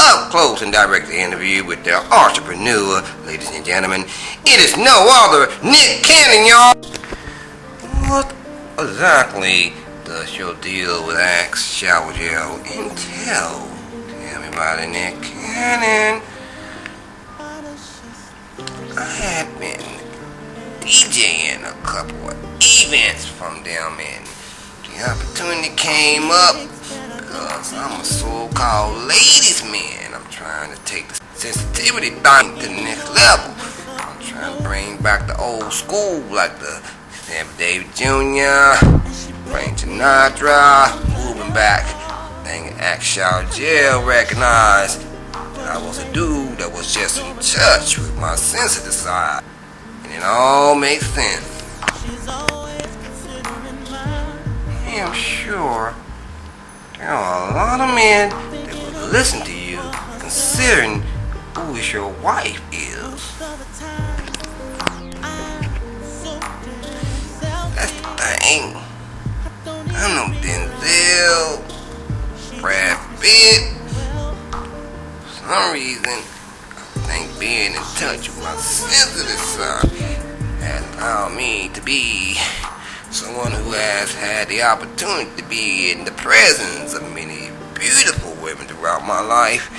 up close and direct interview with their entrepreneur, ladies and gentlemen. It is no other Nick Cannon, y'all. What exactly does your deal with Axe, Shower Gel entail? Tell me about it, Nick Cannon. I had been DJing a couple of events from them, and the opportunity came up because I'm a so-called ladies man. I'm trying to take the sensitivity thing to the next level. I'm trying to bring back the old school like the Sammy Davis Jr., Frank Sinatra, moving back. Thing Axe Shower Gel recognized that I was a dude that was just in touch with my sensitive side. And it all makes sense. I'm sure there are a lot of men that will listen to you considering who is your wife is. That's the thing. I'm no Denzel, Brad Pitt. For some reason, I think being in touch with my sensitive side has allowed me to be someone who has had the opportunity to be in the presence of many beautiful women throughout my life.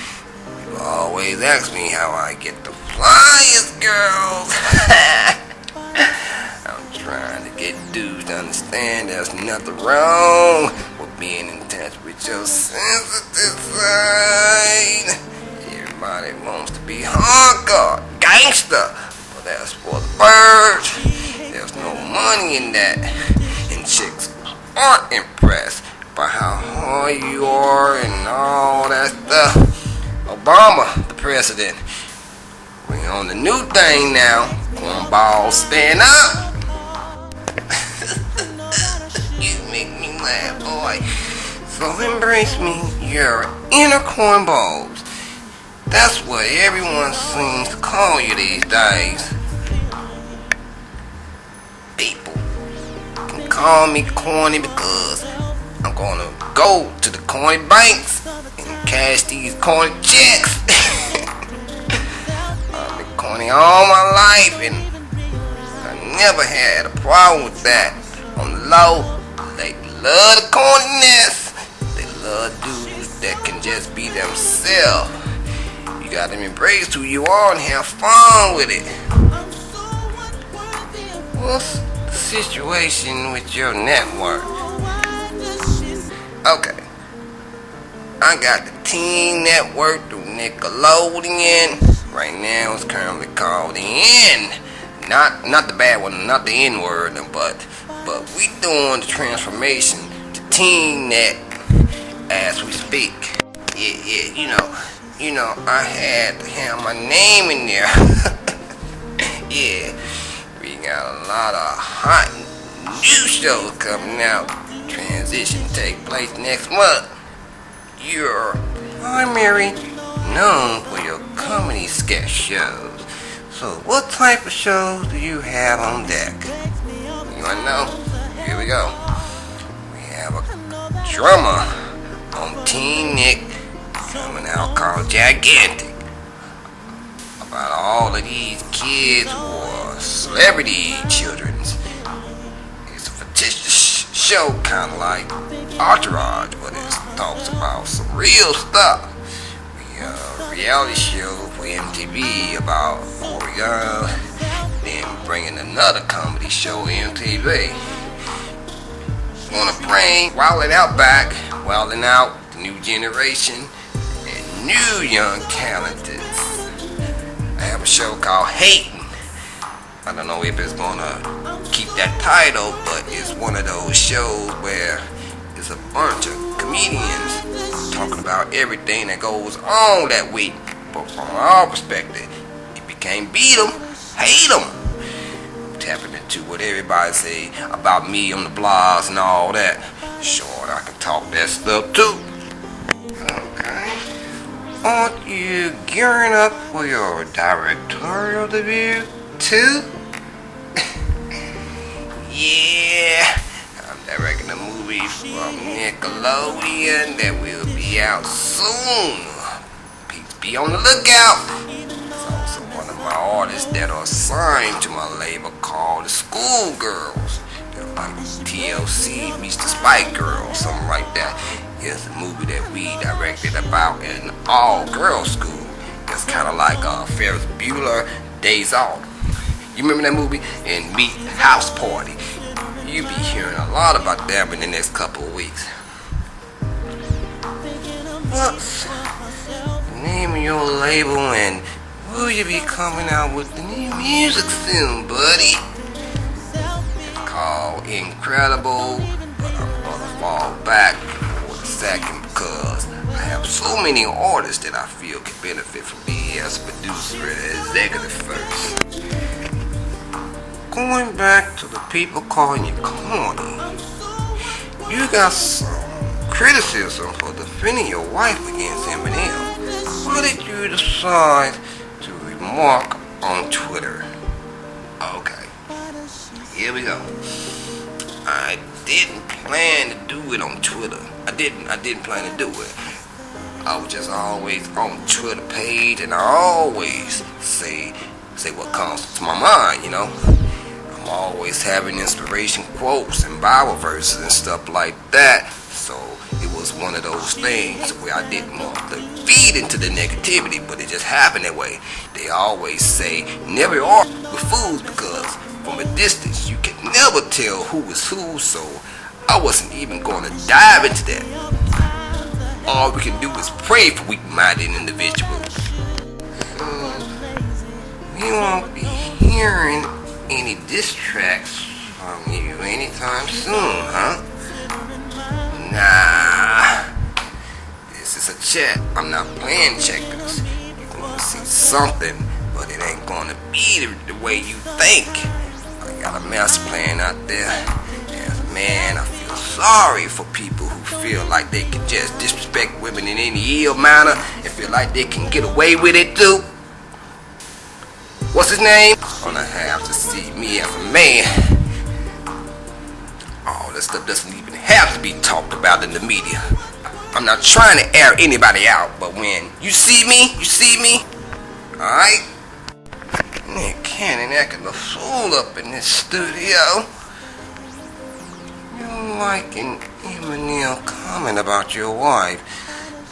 People always ask me how I get the flyest girls. I'm trying to get dudes to understand there's nothing wrong with being in touch with your sensitive side. Everybody wants to be hardcore, gangster, but that's for the birds. There's no money in that, and chicks aren't impressed by how hard you are and all that stuff. Obama, the president, we're on the new thing now. Cornballs, stand up. You make me laugh, boy. So embrace me, your inner cornballs. That's what everyone seems to call you these days. People can call me corny because I'm gonna go to the corny banks and cash these corny checks. I've been corny all my life and I never had a problem with that. On the low, they love the corniness. They love dudes that can just be themselves. You gotta embrace who you are and have fun with it. What's the situation with your network? Okay, I got the Teen Network through Nickelodeon. Right now it's currently called the N. Not the bad one, not the N word, but we doing the transformation to Teen Net as we speak. Yeah, you know, I had to have my name in there. Yeah. We got a lot of hot new shows coming out. Transition take place next month. You're primarily known for your comedy sketch shows. So what type of shows do you have on deck? You wanna know? Here we go. We have a drama on Teen Nick coming out called Gigantic. About all of these kids who are celebrity children. It's a fictitious show, kind of like Entourage, but it talks about some real stuff. We a reality show for MTV about Mariah, then bringing another comedy show to MTV. Wanna bring Wildin' Out back, Wildin' Out, the new generation, and new young talented. I have a show called Hatin'. I don't know if it's gonna keep that title, but it's one of those shows where it's a bunch of comedians talking about everything that goes on that week. But from our perspective, it became beat 'em, hate 'em. Tapping into what everybody say about me on the blogs and all that. Sure, I can talk that stuff too. Okay. Aren't you gearing up for your directorial debut too? Yeah, I'm directing a movie from Nickelodeon that will be out soon. be on the lookout. There's also one of my artists that are signed to my label called the Schoolgirls. They're like TLC meets the Spike Girls, something like that. It's a movie that we directed about an all-girls school. It's kind of like Ferris Bueller Days Off. You remember that movie? And Meet House Party. You'll be hearing a lot about that in the next couple of weeks. What's the name of your label, and will you be coming out with the new music soon, buddy? It's called Incredible, but I'm gonna fall back for a second because I have so many artists that I feel can benefit from me as a producer and executive first. Going back to the people calling you corny, you got some criticism for defending your wife against Eminem. Why did you decide to remark on Twitter? Okay, here we go. I didn't plan to do it on Twitter. I didn't plan to do it. I was just always on Twitter page, and I always say what comes to my mind, you know. I'm always having inspiration quotes and Bible verses and stuff like that. So it was one of those things where I didn't want to feed into the negativity, but it just happened that way. They always say, never argue with fools, because from a distance you can never tell who is who, so I wasn't even going to dive into that. All we can do is pray for weak-minded individuals. We won't be hearing any diss tracks from you anytime soon, huh? Nah, this is a check. I'm not playing checkers. You're gonna see something, but it ain't gonna be the way you think. I got a master plan out there. As a man, I feel sorry for people who feel like they can just disrespect women in any ill manner and feel like they can get away with it too. What's his name? Gonna have to see me as a man. All that stuff doesn't even have to be talked about in the media. I'm not trying to air anybody out, but when you see me, alright? Nick Cannon acting a fool up in this studio. You like an Eminem comment about your wife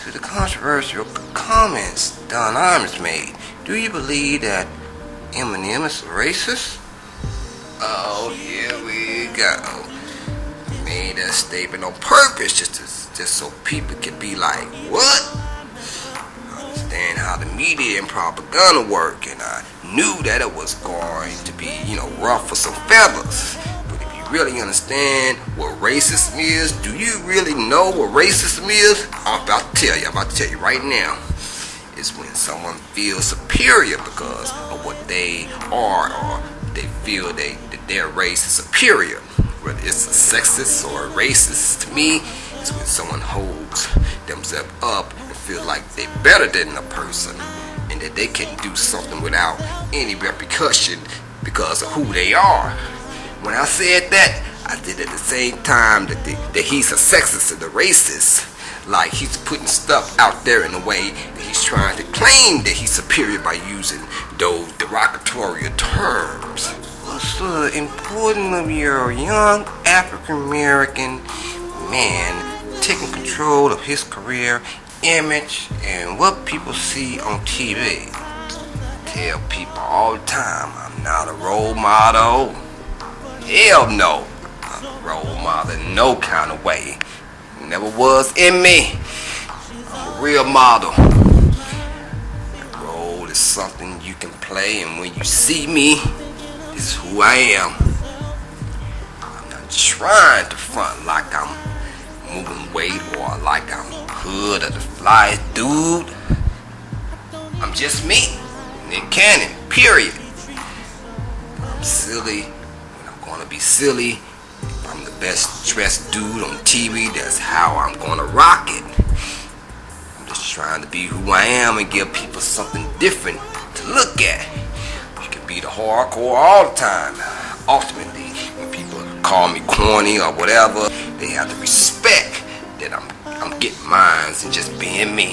to the controversial comments Don Imus made. Do you believe that Eminem is a racist? Oh, here we go. I made that statement on purpose just so people can be like, what? I understand how the media and propaganda work, and I knew that it was going to be, rough for some feathers. But if you really understand what racism is, do you really know what racism is? I'm about to tell you right now. It's when someone feels superior because of what they are, or they feel that their race is superior. Whether it's a sexist or a racist, to me, it's when someone holds themselves up and feel like they're better than a person and that they can do something without any repercussion because of who they are. When I said that, I did at the same time that he's a sexist and a racist. Like he's putting stuff out there in a way that he's trying to claim that he's superior by using those derogatory terms. What's the importance of your young African American man taking control of his career, image, and what people see on TV? Tell people all the time, I'm not a role model. Hell no, I'm a role model in no kind of way. Never was in me. I'm a real model. That role is something you can play, and when you see me, this is who I am. I'm not trying to front like I'm moving weight or like I'm hood or the flyest dude. I'm just me, Nick Cannon, period. I'm silly when I'm gonna be silly. I'm the best dressed dude on TV, that's how I'm gonna rock it. I'm just trying to be who I am and give people something different to look at. You can be the hardcore all the time. Ultimately, when people call me corny or whatever, they have to respect that I'm getting mines and just being me.